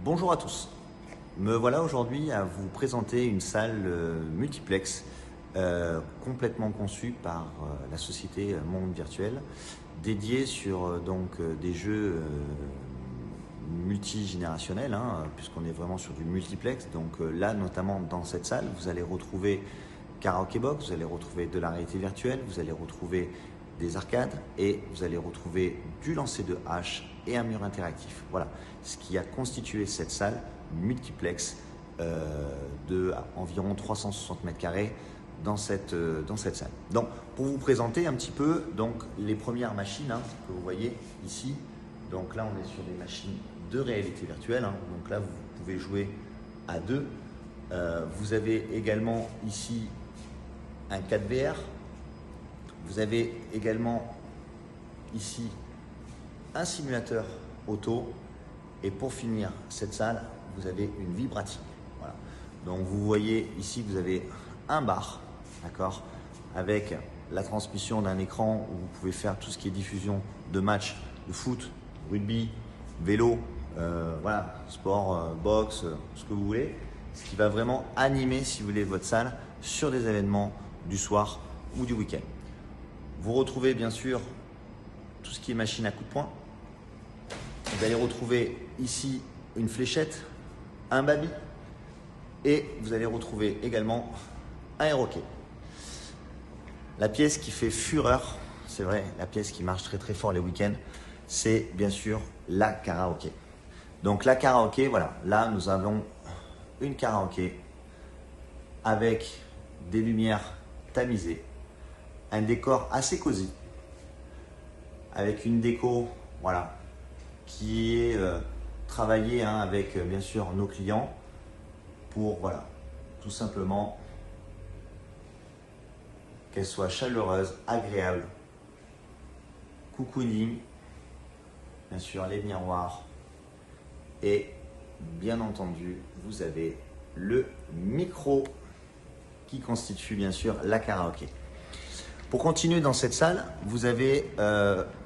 Bonjour à tous. Me voilà aujourd'hui à vous présenter une salle multiplex complètement conçue par la société Monde Virtuel, dédiée sur des jeux multigénérationnels, puisqu'on est vraiment sur du multiplex. Donc là, notamment dans cette salle, vous allez retrouver Karaoke Box, vous allez retrouver de la réalité virtuelle, vous allez retrouver des arcades et vous allez retrouver du lancer de hache et un mur interactif. Voilà ce qui a constitué cette salle multiplex de environ 360 mètres carrés dans cette salle. Donc pour vous présenter un petit peu les premières machines que vous voyez ici. Donc là on est sur des machines de réalité virtuelle. Donc là vous pouvez jouer à deux. Vous avez également ici un 4VR. Vous avez également ici un simulateur auto. Et pour finir cette salle, vous avez une vibratine. Voilà. Donc vous voyez ici que vous avez un bar, d'accord, avec la transmission d'un écran où vous pouvez faire tout ce qui est diffusion de matchs de foot, rugby, vélo, voilà, sport, boxe, ce que vous voulez. Ce qui va vraiment animer, si vous voulez, votre salle sur des événements du soir ou du week-end. Vous retrouvez bien sûr tout ce qui est machine à coups de poing. Vous allez retrouver ici une fléchette, un baby et vous allez retrouver également un air hockey. La pièce qui fait fureur, c'est vrai, la pièce qui marche très très fort les week-ends, c'est bien sûr la karaoké. Donc la karaoké, voilà, là nous avons une karaoké avec des lumières tamisées, un décor assez cosy, avec une déco, voilà, qui est travaillée avec bien sûr nos clients pour, voilà, tout simplement qu'elle soit chaleureuse, agréable, cocooning, bien sûr les miroirs et bien entendu vous avez le micro qui constitue bien sûr la karaoké. Pour continuer dans cette salle, vous avez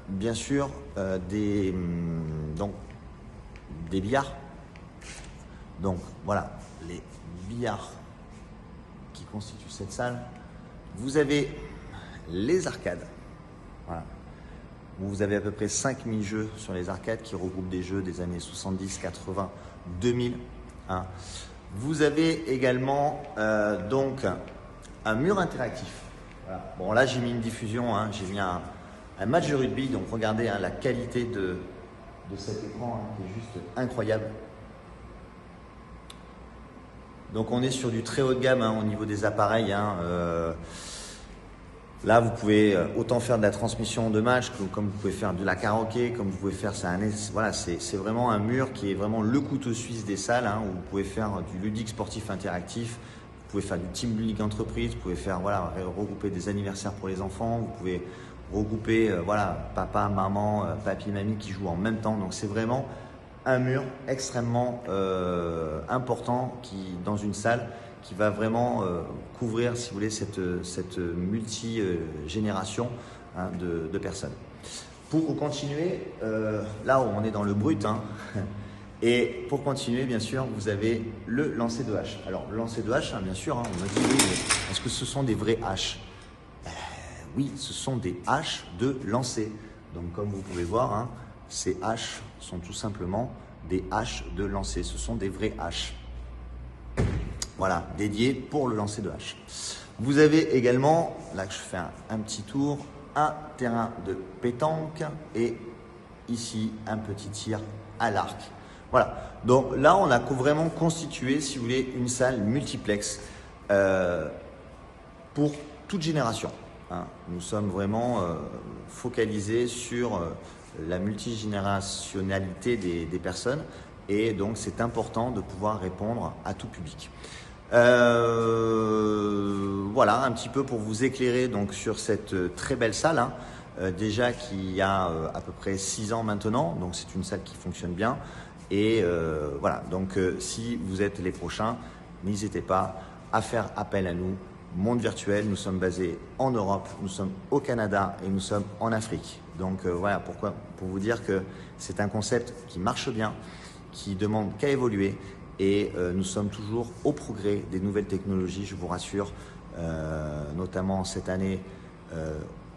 bien sûr des billards. Donc voilà, les billards qui constituent cette salle. Vous avez les arcades. Voilà. Vous avez à peu près 5000 jeux sur les arcades qui regroupent des jeux des années 70, 80, 2000. Vous avez également un mur interactif. Voilà. Bon là j'ai mis une diffusion, j'ai mis un match de rugby, donc regardez la qualité de cet écran qui est juste incroyable. Donc on est sur du très haut de gamme au niveau des appareils. Là vous pouvez autant faire de la transmission de match comme vous pouvez faire de la karaoké, comme vous pouvez faire voilà, c'est vraiment un mur qui est vraiment le couteau suisse des salles où vous pouvez faire du ludique sportif interactif. Vous pouvez faire du team building entreprise, vous pouvez faire regrouper des anniversaires pour les enfants, vous pouvez regrouper papa, maman, papy, mamie qui jouent en même temps. Donc c'est vraiment un mur extrêmement important dans une salle qui va vraiment couvrir, si vous voulez, cette multi-génération de personnes. Pour continuer, là où on est dans le brut, et pour continuer, bien sûr, vous avez le lancer de hache. Alors, le lancer de hache, bien sûr, on me dit, oui, mais est-ce que ce sont des vraies haches? Oui, ce sont des haches de lancer. Donc, comme vous pouvez voir, ces haches sont tout simplement des haches de lancer. Ce sont des vraies haches. Voilà, dédiées pour le lancer de hache. Vous avez également, là que je fais un petit tour, un terrain de pétanque et ici, un petit tir à l'arc. Voilà, donc là on a vraiment constitué, si vous voulez, une salle multiplex pour toute génération. Nous sommes vraiment focalisés sur la multigénérationnalité des personnes et donc c'est important de pouvoir répondre à tout public. Voilà un petit peu pour vous éclairer sur cette très belle salle déjà qui a à peu près 6 ans maintenant, donc c'est une salle qui fonctionne bien. Et voilà, donc si vous êtes les prochains, n'hésitez pas à faire appel à nous. Monde Virtuel, nous sommes basés en Europe, nous sommes au Canada et nous sommes en Afrique. Donc voilà, pour vous dire que c'est un concept qui marche bien, qui demande qu'à évoluer et nous sommes toujours au progrès des nouvelles technologies, je vous rassure, notamment cette année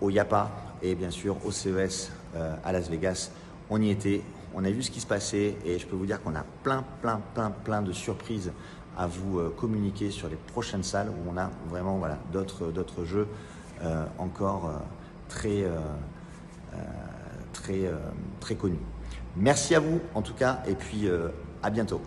au IAPA et bien sûr au CES à Las Vegas. On y était, on a vu ce qui se passait et je peux vous dire qu'on a plein de surprises à vous communiquer sur les prochaines salles où on a vraiment voilà, d'autres jeux encore très connus. Merci à vous en tout cas et puis à bientôt.